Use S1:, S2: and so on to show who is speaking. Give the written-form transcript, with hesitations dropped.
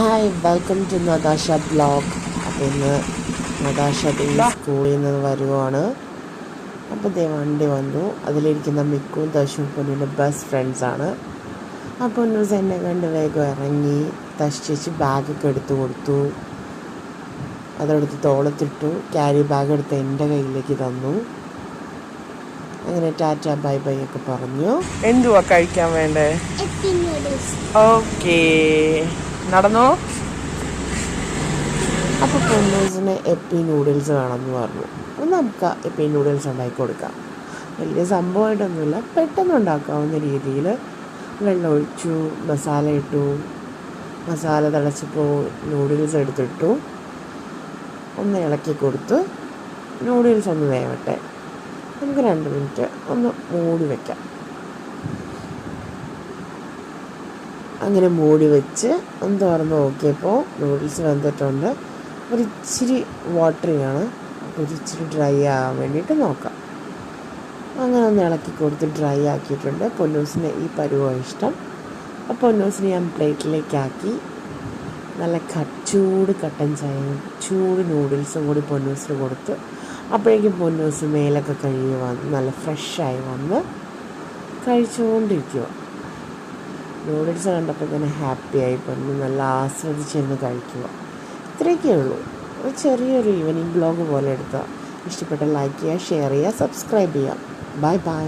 S1: Hi welcome to Natasha blog. അപ്പോൾ ഇന്ന് Natasha സ്കൂളിൽ നിന്ന് വരുവാണ്. അപ്പോൾ വണ്ടി വന്നു. അതിലിരിക്കുന്ന മിക്കും ദശും പൊന്നിൻ്റെ ബെസ്റ്റ് ഫ്രണ്ട്സാണ്. അപ്പോൾ ന്യൂസ് എന്നെ കണ്ട് വേഗം ഇറങ്ങി ചേച്ചി ബാഗൊക്കെ എടുത്തു കൊടുത്തു. അതെടുത്ത് തോളത്തിട്ടു. ക്യാരി ബാഗ് എടുത്ത് എൻ്റെ കയ്യിലേക്ക് തന്നു. അങ്ങനെ ടാറ്റ ബൈ ബൈ ഒക്കെ പറഞ്ഞു. എന്തുവാ കഴിക്കാൻ വേണ്ടേ? ഓക്കേ, നടന്നോ. അപ്പോൾ പൊന്നൂസിന് എപ്പി നൂഡിൽസ് വേണമെന്ന് പറഞ്ഞു. അപ്പോൾ നമുക്ക് എപ്പി നൂഡിൽസ് ഉണ്ടാക്കി കൊടുക്കാം. വലിയ സംഭവമായിട്ടൊന്നുമില്ല, പെട്ടെന്ന് ഉണ്ടാക്കാവുന്ന രീതിയിൽ വെള്ളം ഒഴിച്ചു, മസാല ഇട്ടു. മസാല തിളച്ചപ്പോൾ നൂഡിൽസ് എടുത്തിട്ടു. ഒന്ന് ഇളക്കി കൊടുത്ത് നൂഡിൽസ് ഒന്ന് വേവട്ടെ. നമുക്ക് 2 മിനിറ്റ് ഒന്ന് മൂടി വയ്ക്കാം. അങ്ങനെ മൂടി വെച്ച് ഒന്ന് തുറന്ന് നോക്കിയപ്പോൾ നൂഡിൽസ് വെന്തിട്ടുണ്ട്. ഒരിച്ചിരി വാട്ടറിയാണ്, അപ്പോൾ ഒരിച്ചിരി ഡ്രൈ ആകാൻ വേണ്ടിയിട്ട് നോക്കാം. അങ്ങനെ ഒന്ന് ഇളക്കി കൊടുത്ത് ഡ്രൈ ആക്കിയിട്ടുണ്ട്. പൊന്നൂസിന് ഈ പരുവമാണ് ഇഷ്ടം. അപ്പോൾ പൊന്നൂസിന് ഞാൻ പ്ലേറ്റിലേക്കാക്കി നല്ല ചൂട് കട്ടൻ ചായയും ചൂട് നൂഡിൽസും കൂടി പൊന്നൂസിന് കൊടുത്ത്. അപ്പോഴേക്കും പൊന്നൂസ് മേലൊക്കെ കഴുകി വന്ന് നല്ല ഫ്രഷായി വന്ന് കഴിച്ചുകൊണ്ടിരിക്കുക. നൂഡിൽസ് കണ്ടപ്പോൾ തന്നെ ഹാപ്പിയായി. പൊന്നു നല്ല ആസ്വദിച്ചിരുന്ന് കഴിക്കുക. ഇത്രയൊക്കെ ഉള്ളൂ. ഒരു ചെറിയൊരു ഈവനിങ് ബ്ലോഗ് പോലെ എടുത്താൽ. ഇഷ്ടപ്പെട്ട ലൈക്ക് ചെയ്യുക, ഷെയർ ചെയ്യുക, സബ്സ്ക്രൈബ് ചെയ്യുക. Bye bye.